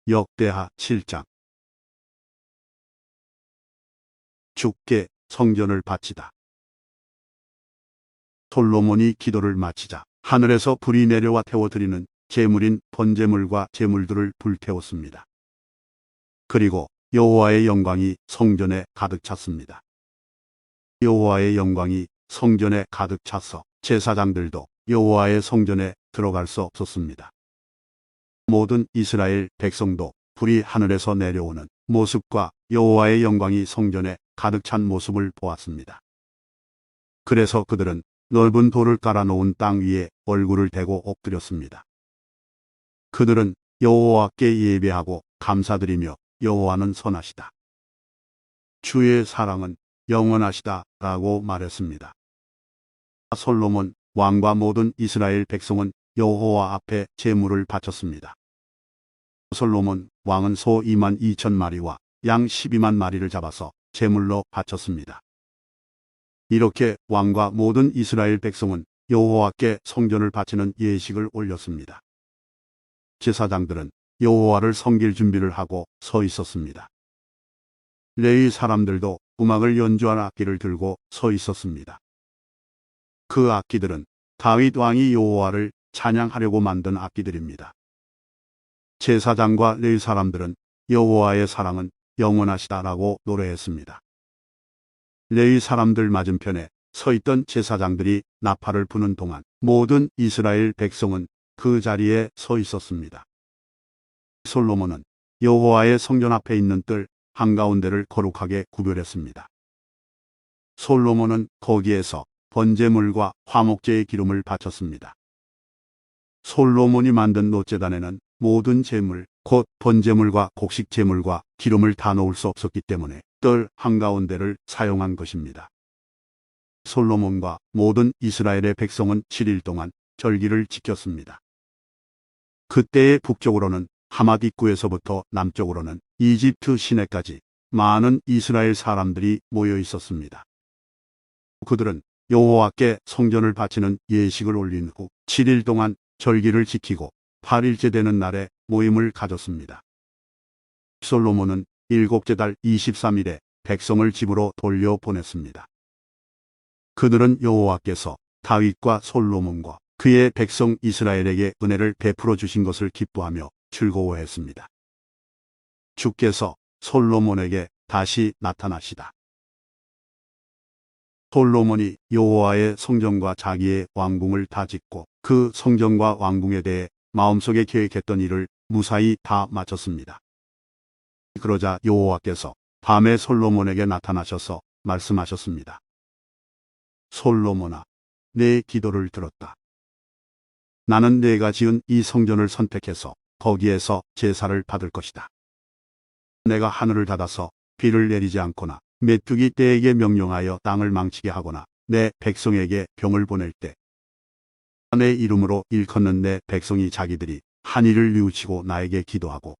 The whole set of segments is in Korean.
역대하 7장. 주께 성전을 바치다. 솔로몬이 기도를 마치자 하늘에서 불이 내려와 태워드리는 제물인 번제물과 제물들을 불태웠습니다. 그리고 여호와의 영광이 성전에 가득 찼습니다. 여호와의 영광이 성전에 가득 차서 제사장들도 여호와의 성전에 들어갈 수 없었습니다. 모든 이스라엘 백성도 불이 하늘에서 내려오는 모습과 여호와의 영광이 성전에 가득 찬 모습을 보았습니다. 그래서 그들은 넓은 돌을 깔아놓은 땅 위에 얼굴을 대고 엎드렸습니다. 그들은 여호와께 예배하고 감사드리며 여호와는 선하시다, 주의 사랑은 영원하시다 라고 말했습니다. 솔로몬 왕과 모든 이스라엘 백성은 여호와 앞에 제물을 바쳤습니다. 솔로몬 왕은 소 2만 2천 마리와 양 12만 마리를 잡아서 제물로 바쳤습니다. 이렇게 왕과 모든 이스라엘 백성은 여호와께 성전을 바치는 예식을 올렸습니다. 제사장들은 여호와를 섬길 준비를 하고 서 있었습니다. 레위 사람들도 음악을 연주한 악기를 들고 서 있었습니다. 그 악기들은 다윗 왕이 여호와를 찬양하려고 만든 악기들입니다. 제사장과 레위 사람들은 여호와의 사랑은 영원하시다라고 노래했습니다. 레위 사람들 맞은편에 서 있던 제사장들이 나팔을 부는 동안 모든 이스라엘 백성은 그 자리에 서 있었습니다. 솔로몬은 여호와의 성전 앞에 있는 뜰 한가운데를 거룩하게 구별했습니다. 솔로몬은 거기에서 번제물과 화목제의 기름을 바쳤습니다. 솔로몬이 만든 놋제단에는 모든 제물, 곧 번제물과 곡식 제물과 기름을 다 놓을 수 없었기 때문에 뜰 한가운데를 사용한 것입니다. 솔로몬과 모든 이스라엘의 백성은 7일 동안 절기를 지켰습니다. 그때의 북쪽으로는 하맛 입구에서부터 남쪽으로는 이집트 시내까지 많은 이스라엘 사람들이 모여 있었습니다. 그들은 여호와께 성전을 바치는 예식을 올린 후 7일 동안 절기를 지키고 8일째 되는 날에 모임을 가졌습니다. 솔로몬은 7째 달 23일에 백성을 집으로 돌려보냈습니다. 그들은 여호와께서 다윗과 솔로몬과 그의 백성 이스라엘에게 은혜를 베풀어 주신 것을 기뻐하며 즐거워했습니다. 주께서 솔로몬에게 다시 나타나시다. 솔로몬이 여호와의 성전과 자기의 왕궁을 다 짓고 그 성전과 왕궁에 대해 마음속에 계획했던 일을 무사히 다 마쳤습니다. 그러자 여호와께서 밤에 솔로몬에게 나타나셔서 말씀하셨습니다. 솔로몬아, 내 기도를 들었다. 나는 내가 지은 이 성전을 선택해서 거기에서 제사를 받을 것이다. 내가 하늘을 닫아서 비를 내리지 않거나 메뚜기 떼에게 명령하여 땅을 망치게 하거나 내 백성에게 병을 보낼 때 내 이름으로 일컫는 내 백성이 자기들이 한 일을 뉘우치고 나에게 기도하고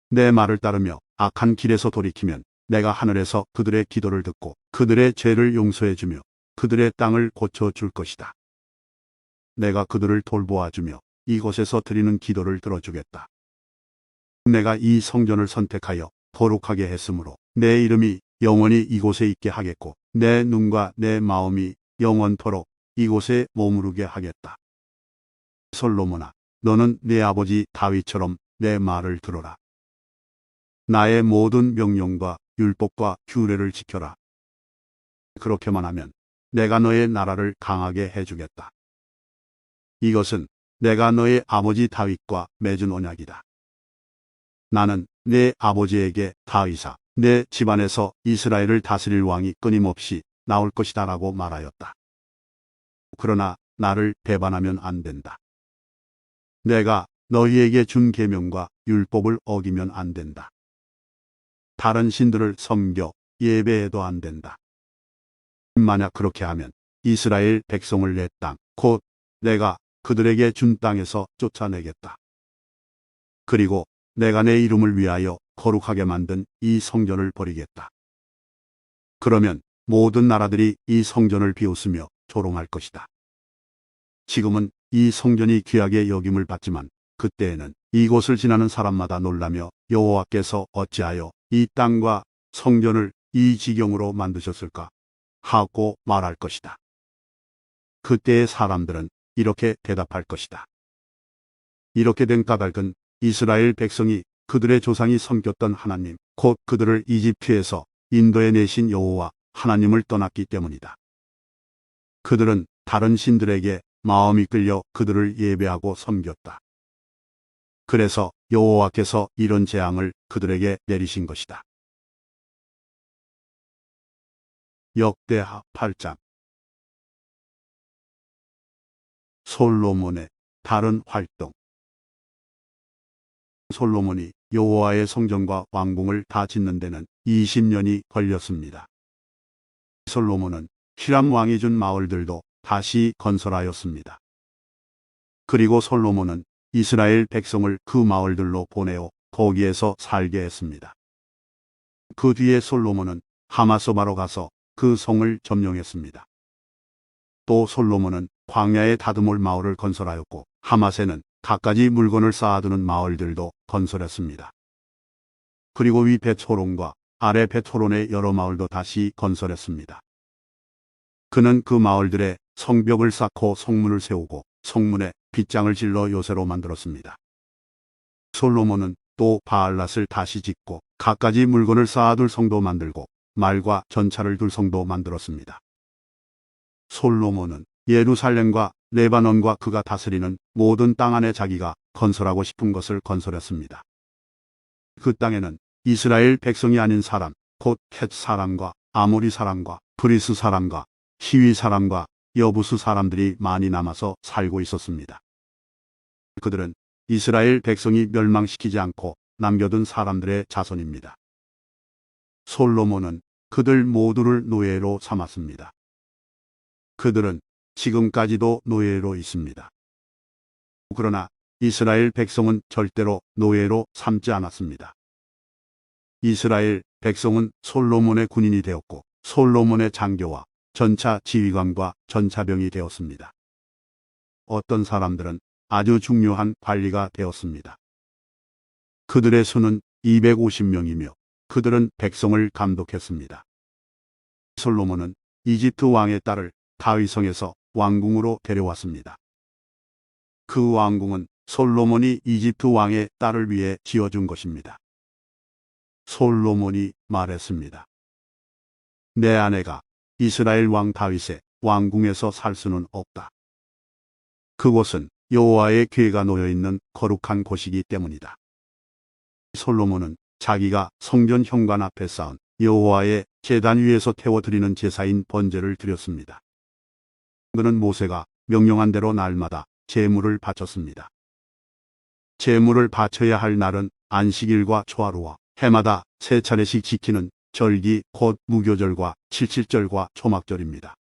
내 말을 따르며 악한 길에서 돌이키면 내가 하늘에서 그들의 기도를 듣고 그들의 죄를 용서해 주며 그들의 땅을 고쳐줄 것이다. 내가 그들을 돌보아 주며 이곳에서 드리는 기도를 들어주겠다. 내가 이 성전을 선택하여 거룩하게 했으므로 내 이름이 영원히 이곳에 있게 하겠고 내 눈과 내 마음이 영원토록 이곳에 머무르게 하겠다. 솔로몬아, 너는 내 아버지 다윗처럼 내 말을 들어라. 나의 모든 명령과 율법과 규례를 지켜라. 그렇게만 하면 내가 너의 나라를 강하게 해주겠다. 이것은 내가 너의 아버지 다윗과 맺은 언약이다. 나는 내 아버지에게 다윗아, 내 집안에서 이스라엘을 다스릴 왕이 끊임없이 나올 것이다 라고 말하였다. 그러나 나를 배반하면 안 된다. 내가 너희에게 준 계명과 율법을 어기면 안 된다. 다른 신들을 섬겨 예배해도 안 된다. 만약 그렇게 하면 이스라엘 백성을 내 땅, 곧 내가 그들에게 준 땅에서 쫓아내겠다. 그리고 내가 내 이름을 위하여 거룩하게 만든 이 성전을 버리겠다. 그러면 모든 나라들이 이 성전을 비웃으며 조롱할 것이다. 지금은 이 성전이 귀하게 여김을 받지만 그때에는 이곳을 지나는 사람마다 놀라며 여호와께서 어찌하여 이 땅과 성전을 이 지경으로 만드셨을까 하고 말할 것이다. 그때의 사람들은 이렇게 대답할 것이다. 이렇게 된 까닭은 이스라엘 백성이 그들의 조상이 섬겼던 하나님, 곧 그들을 이집트에서 인도해 내신 여호와 하나님을 떠났기 때문이다. 그들은 다른 신들에게 마음이 끌려 그들을 예배하고 섬겼다. 그래서 여호와께서 이런 재앙을 그들에게 내리신 것이다. 역대하 8장. 솔로몬의 다른 활동. 솔로몬이 여호와의 성전과 왕궁을 다 짓는 데는 20년이 걸렸습니다. 솔로몬은 히람 왕이 준 마을들도 다시 건설하였습니다. 그리고 솔로몬은 이스라엘 백성을 그 마을들로 보내어 거기에서 살게 했습니다. 그 뒤에 솔로몬은 하마소바로 가서 그 성을 점령했습니다. 또 솔로몬은 광야에 다드몰 마을을 건설하였고 하맛에는 갖가지 물건을 쌓아두는 마을들도 건설했습니다. 그리고 위 베토론과 아래 베토론의 여러 마을도 다시 건설했습니다. 그는 그 마을들의 성벽을 쌓고 성문을 세우고 성문에 빗장을 질러 요새로 만들었습니다. 솔로몬은 또 바알랏을 다시 짓고 갖가지 물건을 쌓아둘 성도 만들고 말과 전차를 둘 성도 만들었습니다. 솔로몬은 예루살렘과 레바논과 그가 다스리는 모든 땅 안에 자기가 건설하고 싶은 것을 건설했습니다. 그 땅에는 이스라엘 백성이 아닌 사람, 곧 헷 사람과 아모리 사람과 브리스 사람과 히위 사람과 여부수 사람들이 많이 남아서 살고 있었습니다. 그들은 이스라엘 백성이 멸망시키지 않고 남겨둔 사람들의 자손입니다. 솔로몬은 그들 모두를 노예로 삼았습니다. 그들은 지금까지도 노예로 있습니다. 그러나 이스라엘 백성은 절대로 노예로 삼지 않았습니다. 이스라엘 백성은 솔로몬의 군인이 되었고 솔로몬의 장교와 전차 지휘관과 전차병이 되었습니다. 어떤 사람들은 아주 중요한 관리가 되었습니다. 그들의 수는 250명이며 그들은 백성을 감독했습니다. 솔로몬은 이집트 왕의 딸을 다윗성에서 왕궁으로 데려왔습니다. 그 왕궁은 솔로몬이 이집트 왕의 딸을 위해 지어준 것입니다. 솔로몬이 말했습니다. 내 아내가 이스라엘 왕 다윗의 왕궁에서 살 수는 없다. 그곳은 여호와의 궤가 놓여있는 거룩한 곳이기 때문이다. 솔로몬은 자기가 성전 현관 앞에 쌓은 여호와의 제단 위에서 태워드리는 제사인 번제를 드렸습니다. 그는 모세가 명령한 대로 날마다 제물을 바쳤습니다. 제물을 바쳐야 할 날은 안식일과 초하루와 해마다 세 차례씩 지키는 절기 곧 무교절과 칠칠절과 초막절입니다.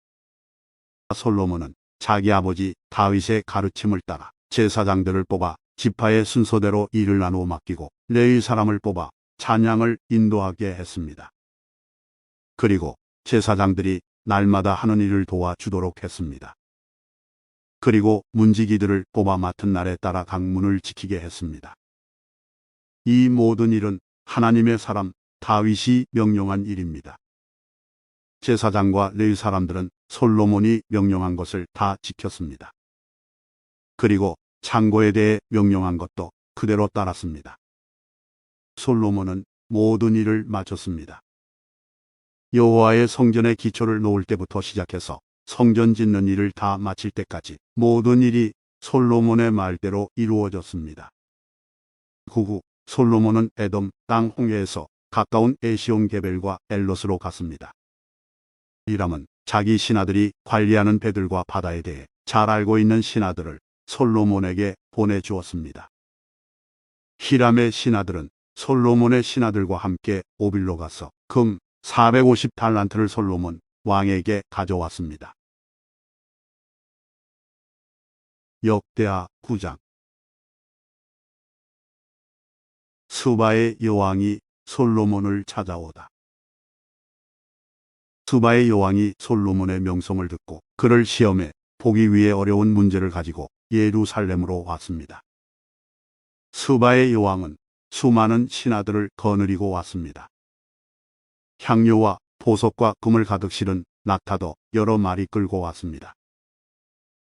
솔로몬은 자기 아버지 다윗의 가르침을 따라 제사장들을 뽑아 지파의 순서대로 일을 나누어 맡기고 레위 사람을 뽑아 찬양을 인도하게 했습니다. 그리고 제사장들이 날마다 하는 일을 도와주도록 했습니다. 그리고 문지기들을 뽑아 맡은 날에 따라 강문을 지키게 했습니다. 이 모든 일은 하나님의 사람 다윗이 명령한 일입니다. 제사장과 레위 사람들은 솔로몬이 명령한 것을 다 지켰습니다. 그리고 창고에 대해 명령한 것도 그대로 따랐습니다. 솔로몬은 모든 일을 마쳤습니다. 여호와의 성전의 기초를 놓을 때부터 시작해서 성전 짓는 일을 다 마칠 때까지 모든 일이 솔로몬의 말대로 이루어졌습니다. 그 후 솔로몬은 에돔 땅 홍해에서 가까운 에시온 게벨과 엘롯으로 갔습니다. 히람은 자기 신하들이 관리하는 배들과 바다에 대해 잘 알고 있는 신하들을 솔로몬에게 보내주었습니다. 히람의 신하들은 솔로몬의 신하들과 함께 오빌로 가서 금 450달란트를 솔로몬 왕에게 가져왔습니다. 역대하 9장. 수바의 여왕이 솔로몬을 찾아오다. 수바의 여왕이 솔로몬의 명성을 듣고 그를 시험해 보기 위해 어려운 문제를 가지고 예루살렘으로 왔습니다. 스바의 여왕은 수많은 신하들을 거느리고 왔습니다. 향료와 보석과 금을 가득 실은 낙타도 여러 마리 끌고 왔습니다.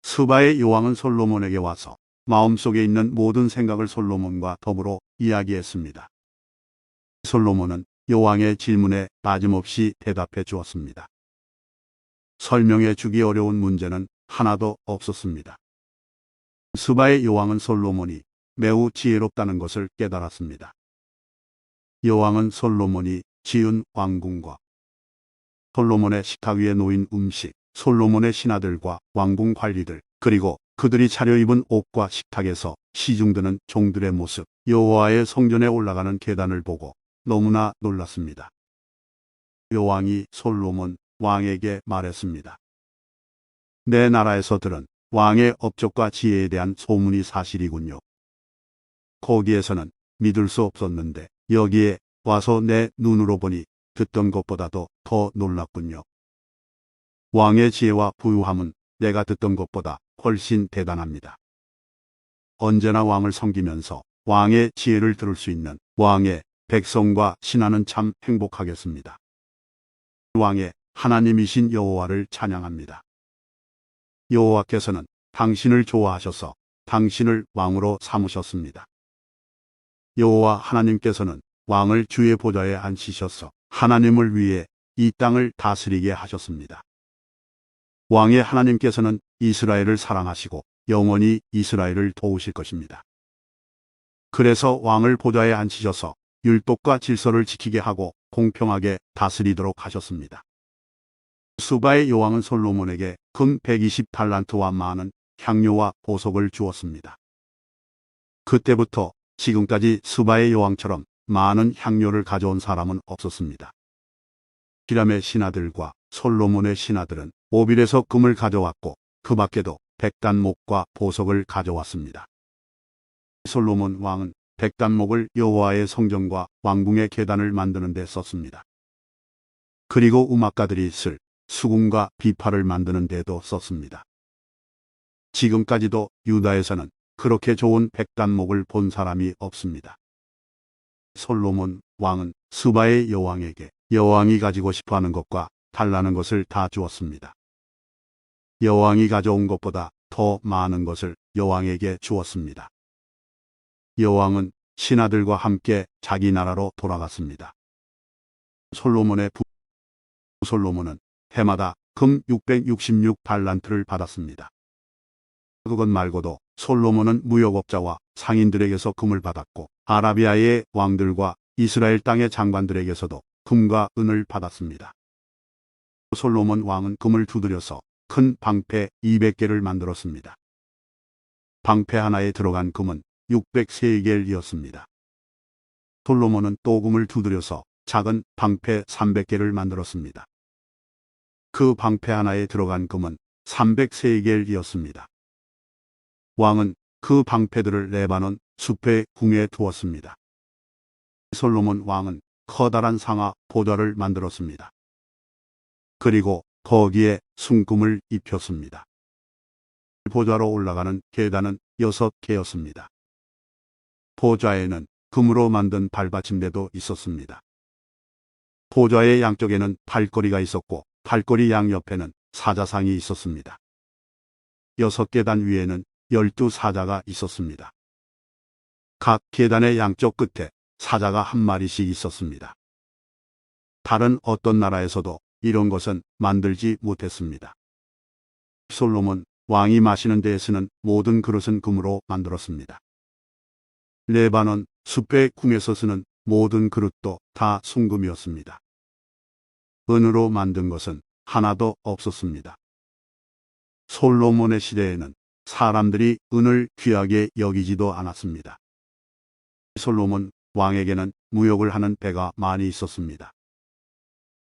스바의 여왕은 솔로몬에게 와서 마음속에 있는 모든 생각을 솔로몬과 더불어 이야기했습니다. 솔로몬은 여왕의 질문에 빠짐없이 대답해 주었습니다. 설명해 주기 어려운 문제는 하나도 없었습니다. 스바의 여왕은 솔로몬이 매우 지혜롭다는 것을 깨달았습니다. 여왕은 솔로몬이 지은 왕궁과 솔로몬의 식탁 위에 놓인 음식, 솔로몬의 신하들과 왕궁 관리들, 그리고 그들이 차려입은 옷과 식탁에서 시중드는 종들의 모습, 여호와의 성전에 올라가는 계단을 보고 너무나 놀랐습니다. 여왕이 솔로몬 왕에게 말했습니다. 내 나라에서 들은 왕의 업적과 지혜에 대한 소문이 사실이군요. 거기에서는 믿을 수 없었는데 여기에 와서 내 눈으로 보니 듣던 것보다도 더 놀랍군요. 왕의 지혜와 부유함은 내가 듣던 것보다 훨씬 대단합니다. 언제나 왕을 섬기면서 왕의 지혜를 들을 수 있는 왕의 백성과 신하는 참 행복하겠습니다. 왕의 하나님이신 여호와를 찬양합니다. 여호와께서는 당신을 좋아하셔서 당신을 왕으로 삼으셨습니다. 여호와 하나님께서는 왕을 주의 보좌에 앉히셔서 하나님을 위해 이 땅을 다스리게 하셨습니다. 왕의 하나님께서는 이스라엘을 사랑하시고 영원히 이스라엘을 도우실 것입니다. 그래서 왕을 보좌에 앉히셔서 율법과 질서를 지키게 하고 공평하게 다스리도록 하셨습니다. 스바의 여왕은 솔로몬에게 금 120달란트와 많은 향료와 보석을 주었습니다. 그때부터 지금까지 스바의 여왕처럼 많은 향료를 가져온 사람은 없었습니다. 히람의 신하들과 솔로몬의 신하들은 오빌에서 금을 가져왔고 그 밖에도 백단목과 보석을 가져왔습니다. 솔로몬 왕은 백단목을 여호와의 성전과 왕궁의 계단을 만드는 데 썼습니다. 그리고 음악가들이 쓸 수금과 비파를 만드는 데도 썼습니다. 지금까지도 유다에서는 그렇게 좋은 백단목을 본 사람이 없습니다. 솔로몬 왕은 스바의 여왕에게 여왕이 가지고 싶어하는 것과 달라는 것을 다 주었습니다. 여왕이 가져온 것보다 더 많은 것을 여왕에게 주었습니다. 여왕은 신하들과 함께 자기 나라로 돌아갔습니다. 솔로몬의 솔로몬은 해마다 금 666달란트를 받았습니다. 그것 말고도 솔로몬은 무역업자와 상인들에게서 금을 받았고 아라비아의 왕들과 이스라엘 땅의 장관들에게서도 금과 은을 받았습니다. 솔로몬 왕은 금을 두드려서 큰 방패 200개를 만들었습니다. 방패 하나에 들어간 금은 600세겔이었습니다. 솔로몬은 또 금을 두드려서 작은 방패 300개를 만들었습니다. 그 방패 하나에 들어간 금은 300세겔이었습니다. 왕은 그 방패들을 레바논 숲의 궁에 두었습니다. 솔로몬 왕은 커다란 상아 보좌를 만들었습니다. 그리고 거기에 순금을 입혔습니다. 보좌로 올라가는 계단은 6개였습니다. 보좌에는 금으로 만든 발받침대도 있었습니다. 보좌의 양쪽에는 팔걸이가 있었고 팔걸이 양옆에는 사자상이 있었습니다. 6계단 위에는 12사자가 있었습니다. 각 계단의 양쪽 끝에 사자가 한 마리씩 있었습니다. 다른 어떤 나라에서도 이런 것은 만들지 못했습니다. 솔로몬 왕이 마시는 데에 쓰는 모든 그릇은 금으로 만들었습니다. 레바논 숲의 궁에서 쓰는 모든 그릇도 다 순금이었습니다. 은으로 만든 것은 하나도 없었습니다. 솔로몬의 시대에는 사람들이 은을 귀하게 여기지도 않았습니다. 솔로몬 왕에게는 무역을 하는 배가 많이 있었습니다.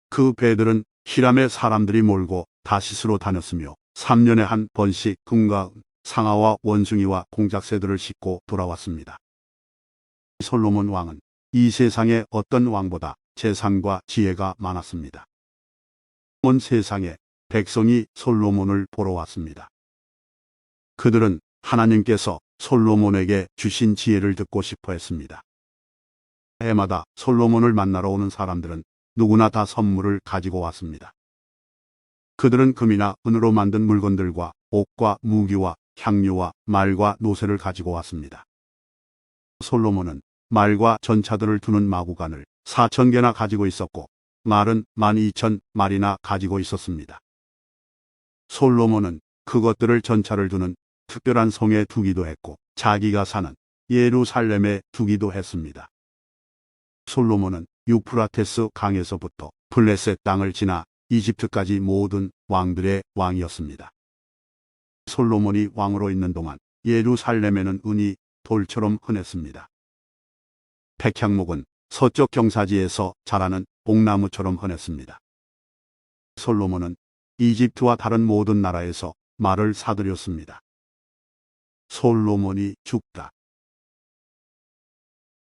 그 배들은 히람의 사람들이 몰고 다시스로 다녔으며 3년에 한 번씩 금과 상아와 원숭이와 공작새들을 싣고 돌아왔습니다. 솔로몬 왕은 이 세상의 어떤 왕보다 재산과 지혜가 많았습니다. 온 세상에 백성이 솔로몬을 보러 왔습니다. 그들은 하나님께서 솔로몬에게 주신 지혜를 듣고 싶어 했습니다. 해마다 솔로몬을 만나러 오는 사람들은 누구나 다 선물을 가지고 왔습니다. 그들은 금이나 은으로 만든 물건들과 옷과 무기와 향료와 말과 노새를 가지고 왔습니다. 솔로몬은 말과 전차들을 두는 마구간을 4,000개나 가지고 있었고 말은 12,000마리나 가지고 있었습니다. 솔로몬은 그것들을 전차를 두는 특별한 성에 두기도 했고 자기가 사는 예루살렘에 두기도 했습니다. 솔로몬은 유프라테스 강에서부터 블레셋 땅을 지나 이집트까지 모든 왕들의 왕이었습니다. 솔로몬이 왕으로 있는 동안 예루살렘에는 은이 돌처럼 흔했습니다. 백향목은 서쪽 경사지에서 자라는 옥나무처럼 흔했습니다. 솔로몬은 이집트와 다른 모든 나라에서 말을 사들였습니다. 솔로몬이 죽다.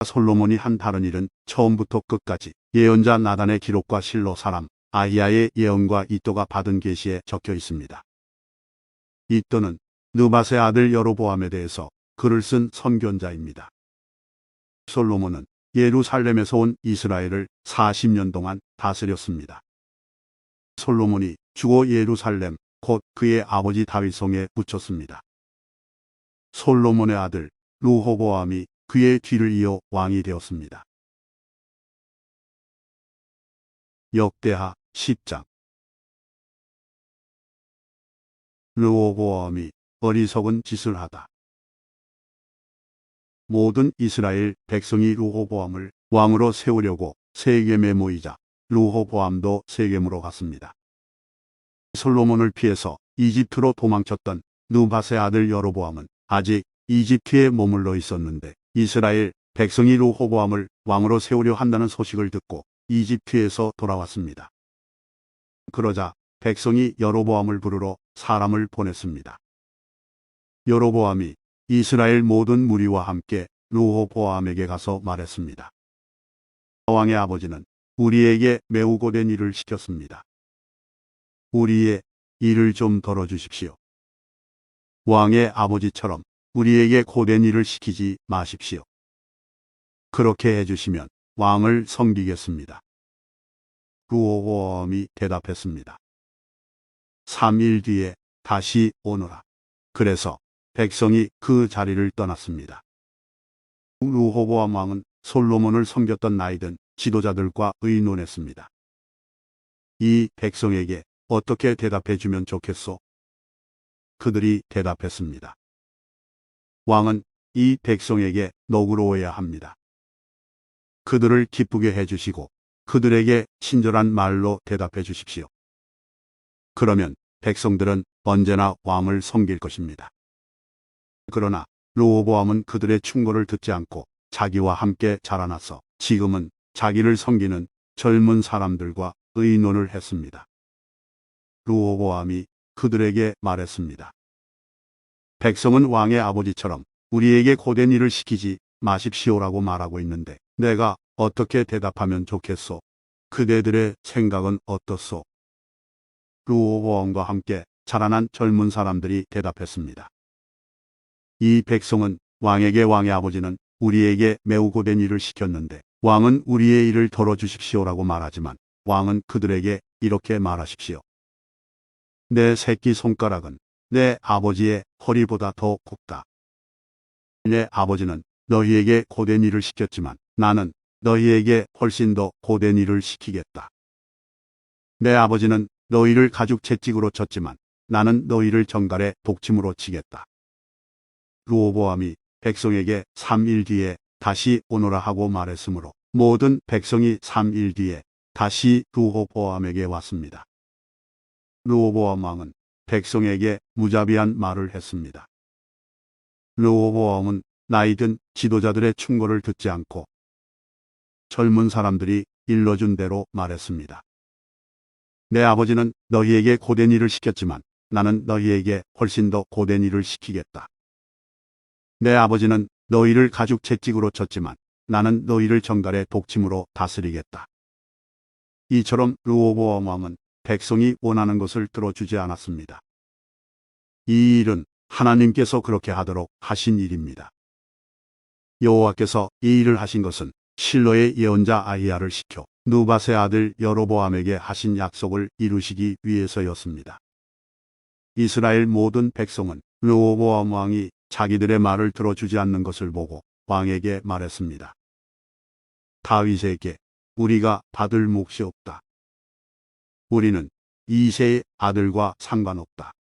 솔로몬이 한 다른 일은 처음부터 끝까지 예언자 나단의 기록과 실로 사람 아히야의 예언과 이또가 받은 계시에 적혀 있습니다. 이또는 느밧의 아들 여로보암에 대해서 글을 쓴 선견자입니다. 솔로몬은 예루살렘에서 온 이스라엘을 40년 동안 다스렸습니다. 솔로몬이 죽어 예루살렘 곧 그의 아버지 다윗성에 묻혔습니다. 솔로몬의 아들 르호보암이 그의 뒤를 이어 왕이 되었습니다. 역대하 10장. 르호보암이 어리석은 짓을 하다. 모든 이스라엘 백성이 르호보암을 왕으로 세우려고 세겜에 모이자 르호보암도 세겜으로 갔습니다. 솔로몬을 피해서 이집트로 도망쳤던 느밧의 아들 여로보암은 아직 이집트에 머물러 있었는데 이스라엘 백성이 르호보암을 왕으로 세우려 한다는 소식을 듣고 이집트에서 돌아왔습니다. 그러자 백성이 여로보암을 부르러 사람을 보냈습니다. 여로보암이 이스라엘 모든 무리와 함께 르호보암에게 가서 말했습니다. 왕의 아버지는 우리에게 매우 고된 일을 시켰습니다. 우리의 일을 좀 덜어주십시오. 왕의 아버지처럼 우리에게 고된 일을 시키지 마십시오. 그렇게 해주시면 왕을 섬기겠습니다. 르호보암이 대답했습니다. 3일 뒤에 다시 오너라. 그래서 백성이 그 자리를 떠났습니다. 르호보암 왕은 솔로몬을 섬겼던 나이든 지도자들과 의논했습니다. 이 백성에게 어떻게 대답해주면 좋겠소? 그들이 대답했습니다. 왕은 이 백성에게 너그러워야 합니다. 그들을 기쁘게 해주시고 그들에게 친절한 말로 대답해 주십시오. 그러면 백성들은 언제나 왕을 섬길 것입니다. 그러나 르호보암은 그들의 충고를 듣지 않고 자기와 함께 자라나서 지금은 자기를 섬기는 젊은 사람들과 의논을 했습니다. 르호보암이 그들에게 말했습니다. 백성은 왕의 아버지처럼 우리에게 고된 일을 시키지 마십시오라고 말하고 있는데 내가 어떻게 대답하면 좋겠소? 그대들의 생각은 어떻소? 르호보암과 함께 자라난 젊은 사람들이 대답했습니다. 이 백성은 왕에게 왕의 아버지는 우리에게 매우 고된 일을 시켰는데 왕은 우리의 일을 덜어주십시오라고 말하지만 왕은 그들에게 이렇게 말하십시오. 내 새끼 손가락은 내 아버지의 허리보다 더 곱다. 내 아버지는 너희에게 고된 일을 시켰지만 나는 너희에게 훨씬 더 고된 일을 시키겠다. 내 아버지는 너희를 가죽 채찍으로 쳤지만 나는 너희를 정갈의 독침으로 치겠다. 르호보암이 백성에게 3일 뒤에 다시 오너라 하고 말했으므로 모든 백성이 3일 뒤에 다시 르호보암에게 왔습니다. 르호보암 왕은 백성에게 무자비한 말을 했습니다. 르호보암은 나이든 지도자들의 충고를 듣지 않고 젊은 사람들이 일러준 대로 말했습니다. 내 아버지는 너희에게 고된 일을 시켰지만 나는 너희에게 훨씬 더 고된 일을 시키겠다. 내 아버지는 너희를 가죽 채찍으로 쳤지만 나는 너희를 정갈의 독침으로 다스리겠다. 이처럼 르호보암 왕은 백성이 원하는 것을 들어주지 않았습니다. 이 일은 하나님께서 그렇게 하도록 하신 일입니다. 여호와께서 이 일을 하신 것은 실로의 예언자 아히야를 시켜 누밧의 아들 여로보암에게 하신 약속을 이루시기 위해서였습니다. 이스라엘 모든 백성은 르호보암 왕이 자기들의 말을 들어주지 않는 것을 보고 왕에게 말했습니다. 다윗에게 우리가 받을 몫이 없다. 우리는 이새의 아들과 상관없다.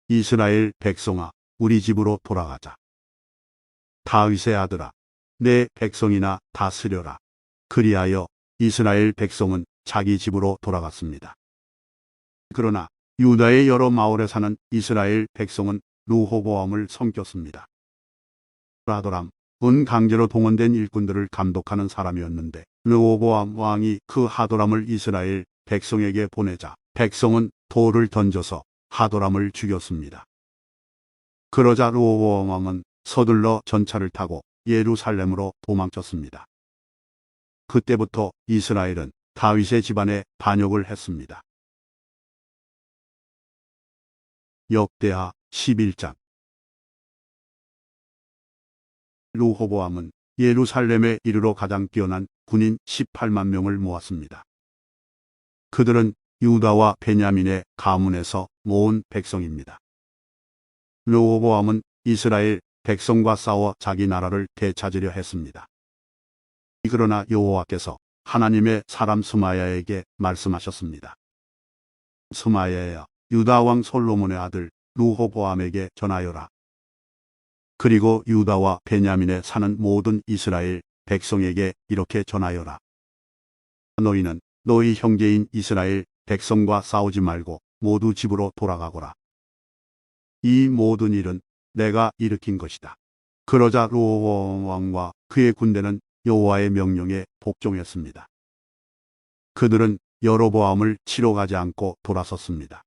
이스라엘 백성아, 우리 집으로 돌아가자. 다윗의 아들아, 내 백성이나 다스려라. 그리하여 이스라엘 백성은 자기 집으로 돌아갔습니다. 그러나 유다의 여러 마을에 사는 이스라엘 백성은 르호보암을 섬겼습니다. 라도람, 은 강제로 동원된 일꾼들을 감독하는 사람이었는데 르호보암 왕이 그 하도람을 이스라엘 백성에게 보내자 백성은 돌을 던져서 하도람을 죽였습니다. 그러자 르호보암 왕은 서둘러 전차를 타고 예루살렘으로 도망쳤습니다. 그때부터 이스라엘은 다윗의 집안에 반역을 했습니다. 역대하 11장. 르호보암은 예루살렘에 이르러 가장 뛰어난 군인 18만 명을 모았습니다. 그들은 유다와 베냐민의 가문에서 모은 백성입니다. 르호보암은 이스라엘 백성과 싸워 자기 나라를 되찾으려 했습니다. 그러나 여호와께서 하나님의 사람 스마야에게 말씀하셨습니다. 스마야야, 유다 왕 솔로몬의 아들 르호보암에게 전하여라. 그리고 유다와 베냐민에 사는 모든 이스라엘 백성에게 이렇게 전하여라. 너희는 너희 형제인 이스라엘 백성과 싸우지 말고 모두 집으로 돌아가거라. 이 모든 일은 내가 일으킨 것이다. 그러자 르호보암 왕과 그의 군대는 여호와의 명령에 복종했습니다. 그들은 여로보암을 치러 가지 않고 돌아섰습니다.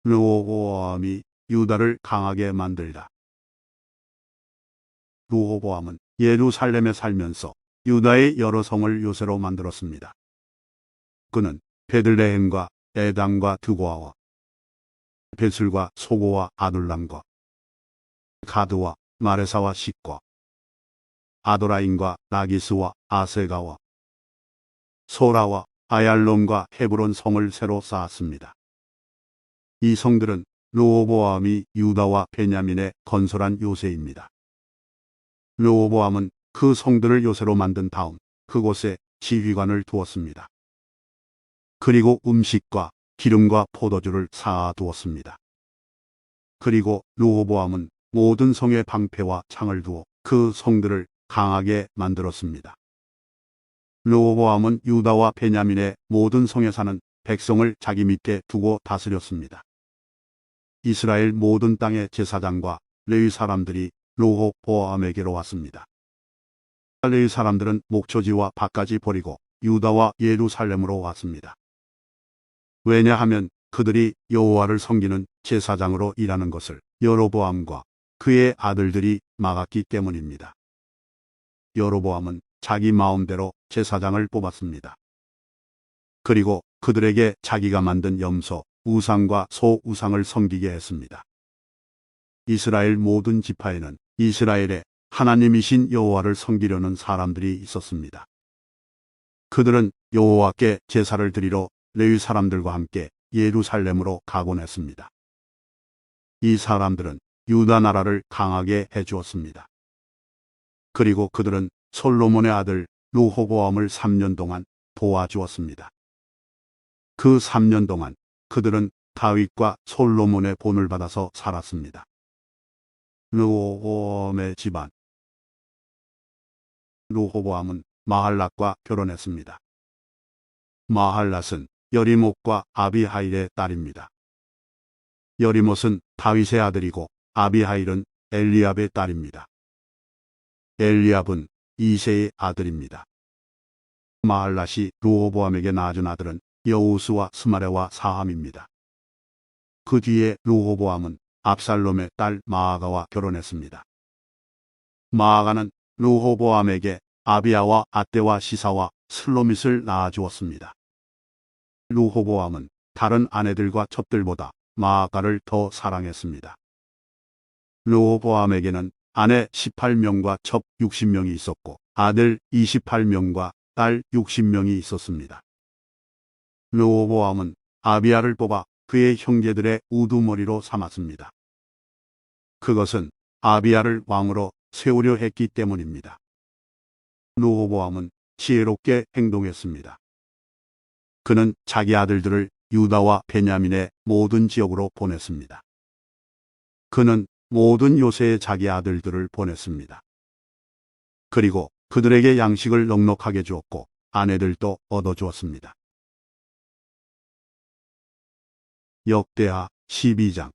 르호보암이 유다를 강하게 만들다. 르호보암은 예루살렘에 살면서 유다의 여러 성을 요새로 만들었습니다. 그는 베들레헴과 에당과 드고아와 베술과 소고와 아둘람과 가드와 마레사와 식과 아도라임과 라기스와 아세가와 소라와 아얄론과 헤브론 성을 새로 쌓았습니다. 이 성들은 르호보암이 유다와 베냐민에 건설한 요새입니다. 르호보암은 그 성들을 요새로 만든 다음 그곳에 지휘관을 두었습니다. 그리고 음식과 기름과 포도주를 쌓아 두었습니다. 그리고 르호보암은 모든 성에 방패와 창을 두어 그 성들을 강하게 만들었습니다. 르호보암은 유다와 베냐민의 모든 성에 사는 백성을 자기 밑에 두고 다스렸습니다. 이스라엘 모든 땅의 제사장과 레위 사람들이 르호보암에게로 왔습니다. 레위 사람들은 목초지와 밭까지 버리고 유다와 예루살렘으로 왔습니다. 왜냐하면 그들이 여호와를 섬기는 제사장으로 일하는 것을 여로보암과 그의 아들들이 막았기 때문입니다. 여로보암은 자기 마음대로 제사장을 뽑았습니다. 그리고 그들에게 자기가 만든 염소, 우상과 소 우상을 섬기게 했습니다. 이스라엘 모든 지파에는 이스라엘의 하나님이신 여호와를 섬기려는 사람들이 있었습니다. 그들은 여호와께 제사를 드리러 레위 사람들과 함께 예루살렘으로 가곤 했습니다. 이 사람들은 유다 나라를 강하게 해주었습니다. 그리고 그들은 솔로몬의 아들 르호보암을 3년 동안 도와주었습니다. 그 3년 동안 그들은 다윗과 솔로몬의 본을 받아서 살았습니다. 르호보암의 집안. 르호보암은 마할랏과 결혼했습니다. 마할랏은 여리못과 아비하일의 딸입니다. 여리못은 다윗의 아들이고 아비하일은 엘리압의 딸입니다. 엘리압은 이새의 아들입니다. 마할랏이 르호보암에게 낳아준 아들은 여우스와 스마레와 사함입니다. 그 뒤에 르호보암은 압살롬의 딸 마아가와 결혼했습니다. 마아가는 르호보암에게 아비야와 아떼와 시사와 슬로밋을 낳아주었습니다. 르호보암은 다른 아내들과 첩들보다 마아가를 더 사랑했습니다. 르호보암에게는 아내 18명과 첩 60명이 있었고 아들 28명과 딸 60명이 있었습니다. 르호보암은 아비야를 뽑아 그의 형제들의 우두머리로 삼았습니다. 그것은 아비야를 왕으로 세우려 했기 때문입니다. 르호보암은 지혜롭게 행동했습니다. 그는 자기 아들들을 유다와 베냐민의 모든 지역으로 보냈습니다. 그는 모든 요새의 자기 아들들을 보냈습니다. 그리고 그들에게 양식을 넉넉하게 주었고 아내들도 얻어주었습니다. 역대하 12장.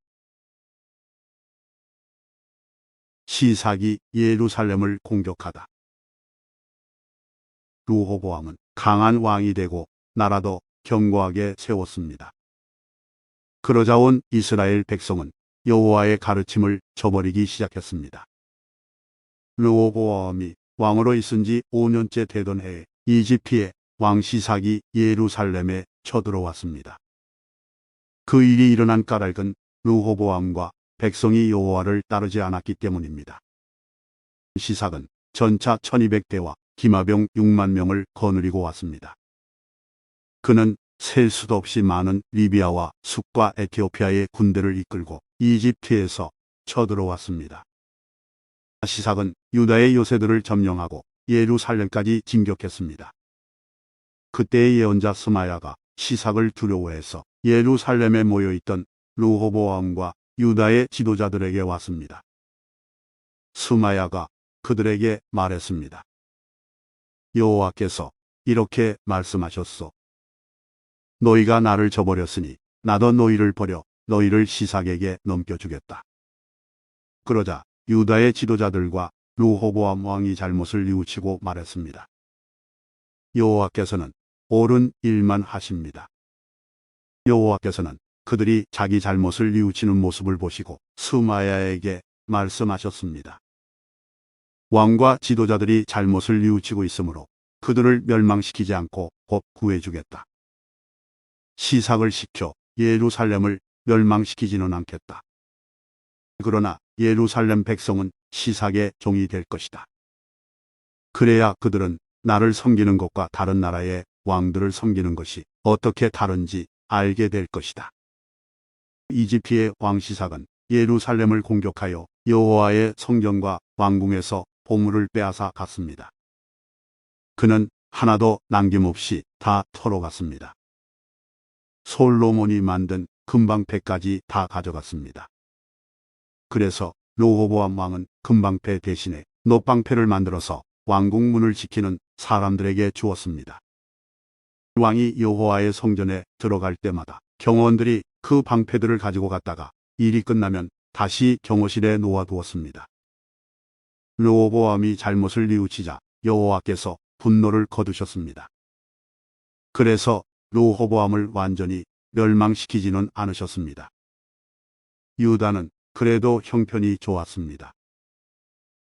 시삭이 예루살렘을 공격하다. 르호보암은 강한 왕이 되고 나라도 견고하게 세웠습니다. 그러자 온 이스라엘 백성은 여호와의 가르침을 저버리기 시작했습니다. 르호보암이 왕으로 있은 지 5년째 되던 해에 이집트의 왕 시삭이 예루살렘에 쳐들어왔습니다. 그 일이 일어난 까닭은 르호보암과 백성이 여호와를 따르지 않았기 때문입니다. 시삭은 전차 1200대와 기마병 6만 명을 거느리고 왔습니다. 그는 셀 수도 없이 많은 리비아와 숲과 에티오피아의 군대를 이끌고 이집트에서 쳐들어왔습니다. 시삭은 유다의 요새들을 점령하고 예루살렘까지 진격했습니다. 그때의 예언자 스마야가 시삭을 두려워해서 예루살렘에 모여있던 르호보암과 유다의 지도자들에게 왔습니다. 스마야가 그들에게 말했습니다. 여호와께서 이렇게 말씀하셨소. 너희가 나를 저버렸으니 나도 너희를 버려 너희를 시삭에게 넘겨주겠다. 그러자 유다의 지도자들과 르호보암 왕이 잘못을 뉘우치고 말했습니다. 여호와께서는 옳은 일만 하십니다. 여호와께서는 그들이 자기 잘못을 뉘우치는 모습을 보시고 스마야에게 말씀하셨습니다. 왕과 지도자들이 잘못을 뉘우치고 있으므로 그들을 멸망시키지 않고 곧 구해주겠다. 시삭을 시켜 예루살렘을 멸망시키지는 않겠다. 그러나 예루살렘 백성은 시삭의 종이 될 것이다. 그래야 그들은 나를 섬기는 것과 다른 나라의 왕들을 섬기는 것이 어떻게 다른지 알게 될 것이다. 이집트의 왕 시삭은 예루살렘을 공격하여 여호와의 성전과 왕궁에서 보물을 빼앗아 갔습니다. 그는 하나도 남김없이 다 털어갔습니다. 솔로몬이 만든 금방패까지 다 가져갔습니다. 그래서 르호보암 왕은 금방패 대신에 놋방패를 만들어서 왕궁 문을 지키는 사람들에게 주었습니다. 왕이 여호와의 성전에 들어갈 때마다 경호원들이 그 방패들을 가지고 갔다가 일이 끝나면 다시 경호실에 놓아두었습니다. 르호보암이 잘못을 뉘우치자 여호와께서 분노를 거두셨습니다. 그래서 르호보암을 완전히 멸망시키지는 않으셨습니다. 유다는 그래도 형편이 좋았습니다.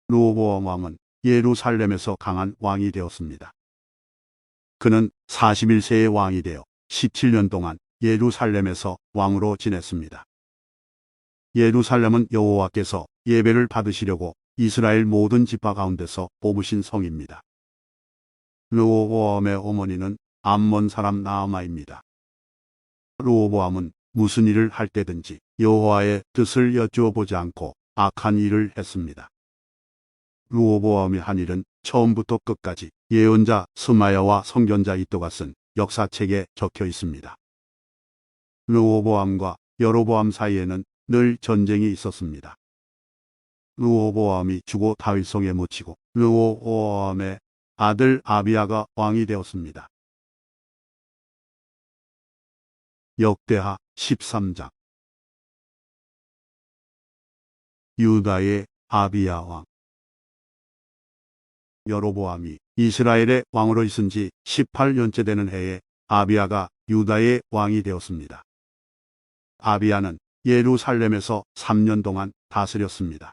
르호보암 왕은 예루살렘에서 강한 왕이 되었습니다. 그는 41세의 왕이 되어 17년 동안 예루살렘에서 왕으로 지냈습니다. 예루살렘은 여호와께서 예배를 받으시려고 이스라엘 모든 지파 가운데서 뽑으신 성입니다. 르호보암의 어머니는 암몬 사람 나아마입니다. 르호보암은 무슨 일을 할 때든지 여호와의 뜻을 여쭈어 보지 않고 악한 일을 했습니다. 르호보암이 한 일은 처음부터 끝까지 예언자 스마야와 선견자 이도가 쓴 역사책에 적혀 있습니다. 르호보암과 여로보암 사이에는 늘 전쟁이 있었습니다. 르호보암이 죽어 다윗성에 묻히고 르호보암의 아들 아비야가 왕이 되었습니다. 역대하 13장. 유다의 아비야 왕. 여로보암이 이스라엘의 왕으로 있은 지 18년째 되는 해에 아비야가 유다의 왕이 되었습니다. 아비야는 예루살렘에서 3년 동안 다스렸습니다.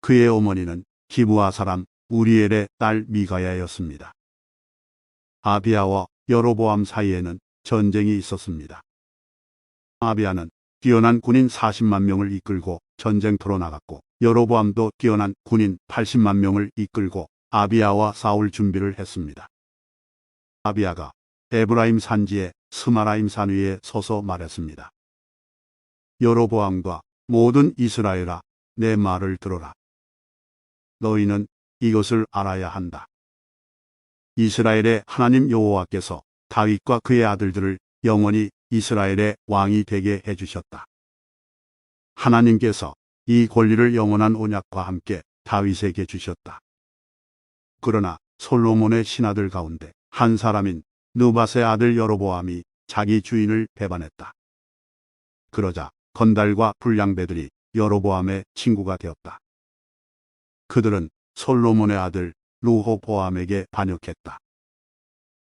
그의 어머니는 기브아 사람 우리엘의 딸 미가야였습니다. 아비야와 여로보암 사이에는 전쟁이 있었습니다. 아비야는 뛰어난 군인 40만 명을 이끌고 전쟁터로 나갔고 여로보암도 뛰어난 군인 80만 명을 이끌고 아비야와 싸울 준비를 했습니다. 아비야가 에브라임 산지의 스마라임 산 위에 서서 말했습니다. 여로보암과 모든 이스라엘아, 내 말을 들어라. 너희는 이것을 알아야 한다. 이스라엘의 하나님 여호와께서 다윗과 그의 아들들을 영원히 이스라엘의 왕이 되게 해주셨다. 하나님께서 이 권리를 영원한 언약과 함께 다윗에게 주셨다. 그러나 솔로몬의 신하들 가운데 한 사람인 느밧의 아들 여로보암이 자기 주인을 배반했다. 그러자 건달과 불량배들이 여로보암의 친구가 되었다. 그들은 솔로몬의 아들 르호보암에게 반역했다.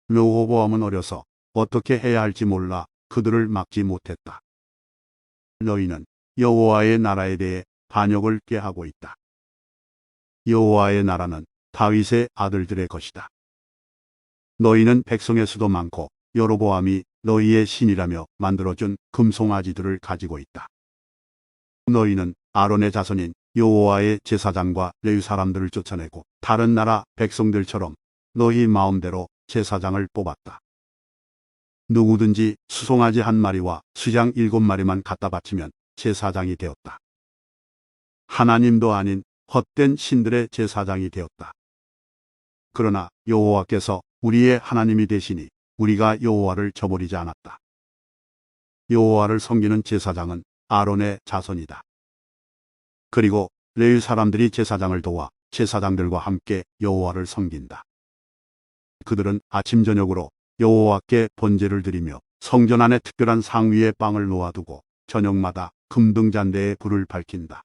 르호보암은 어려서 어떻게 해야 할지 몰라 그들을 막지 못했다. 너희는 여호와의 나라에 대해 반역을 꾀하고 있다. 여호와의 나라는 다윗의 아들들의 것이다. 너희는 백성의 수도 많고 여로보암이 너희의 신이라며 만들어준 금송아지들을 가지고 있다. 너희는 아론의 자손인 여호와의 제사장과 레위 사람들을 쫓아내고 다른 나라 백성들처럼 너희 마음대로 제사장을 뽑았다. 누구든지 수송아지 한 마리와 수장 7마리만 갖다 바치면 제사장이 되었다. 하나님도 아닌 헛된 신들의 제사장이 되었다. 그러나 여호와께서 우리의 하나님이 되시니 우리가 여호와를 저버리지 않았다. 여호와를 섬기는 제사장은 아론의 자손이다. 그리고 레위 사람들이 제사장을 도와 제사장들과 함께 여호와를 섬긴다. 그들은 아침 저녁으로 여호와께 번제를 드리며 성전 안에 특별한 상 위에 빵을 놓아두고 저녁마다 금등잔대에 불을 밝힌다.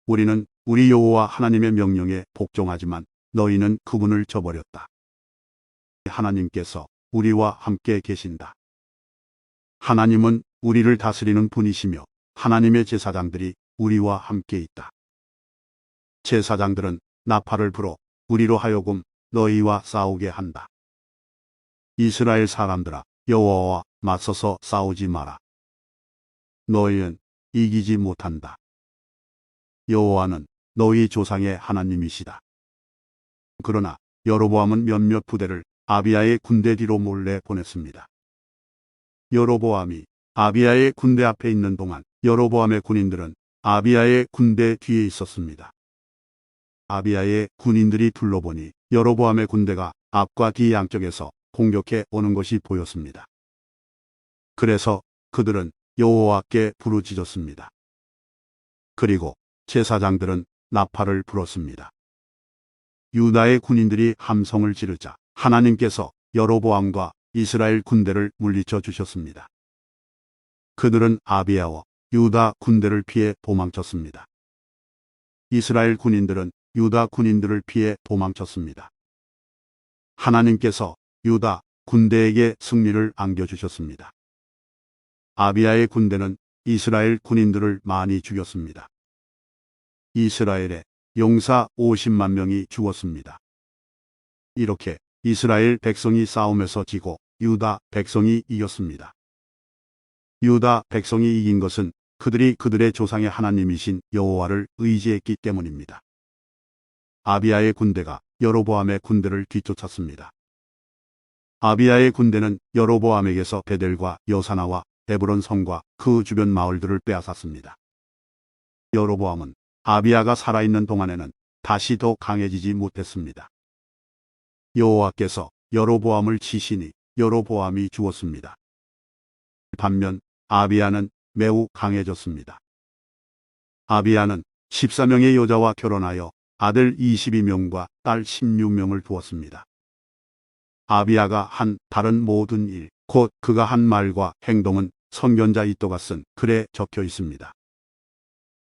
우리는 우리 여호와 하나님의 명령에 복종하지만 너희는 그분을 저버렸다. 하나님께서 우리와 함께 계신다. 하나님은 우리를 다스리는 분이시며 하나님의 제사장들이 우리와 함께 있다. 제사장들은 나팔을 불어 우리로 하여금 너희와 싸우게 한다. 이스라엘 사람들아, 여호와와 맞서서 싸우지 마라. 너희는 이기지 못한다. 여호와는 너희 조상의 하나님이시다. 그러나 여로보암은 몇몇 부대를 아비야의 군대 뒤로 몰래 보냈습니다. 여로보암이 아비야의 군대 앞에 있는 동안 여로보암의 군인들은 아비야의 군대 뒤에 있었습니다. 아비야의 군인들이 둘러보니 여로보암의 군대가 앞과 뒤 양쪽에서 공격해 오는 것이 보였습니다. 그래서 그들은 여호와께 부르짖었습니다. 그리고 제사장들은 나팔을 불었습니다. 유다의 군인들이 함성을 지르자 하나님께서 여로보암과 이스라엘 군대를 물리쳐 주셨습니다. 그들은 아비야와 유다 군대를 피해 도망쳤습니다. 이스라엘 군인들은 유다 군인들을 피해 도망쳤습니다. 하나님께서 유다 군대에게 승리를 안겨주셨습니다. 아비야의 군대는 이스라엘 군인들을 많이 죽였습니다. 이스라엘의 용사 50만 명이 죽었습니다. 이렇게 이스라엘 백성이 싸움에서 지고 유다 백성이 이겼습니다. 유다 백성이 이긴 것은 그들이 그들의 조상의 하나님이신 여호와를 의지했기 때문입니다. 아비야의 군대가 여로보암의 군대를 뒤쫓았습니다. 아비야의 군대는 여로보암에게서 베델과 여사나와 에브론 성과 그 주변 마을들을 빼앗았습니다. 여로보암은 아비야가 살아있는 동안에는 다시 더 강해지지 못했습니다. 여호와께서 여로보암을 치시니 여로보암이 죽었습니다. 반면 아비야는 매우 강해졌습니다. 아비야는 14명의 여자와 결혼하여 아들 22명과 딸 16명을 두었습니다. 아비야가 한 다른 모든 일, 곧 그가 한 말과 행동은 선견자 이또가 쓴 글에 적혀 있습니다.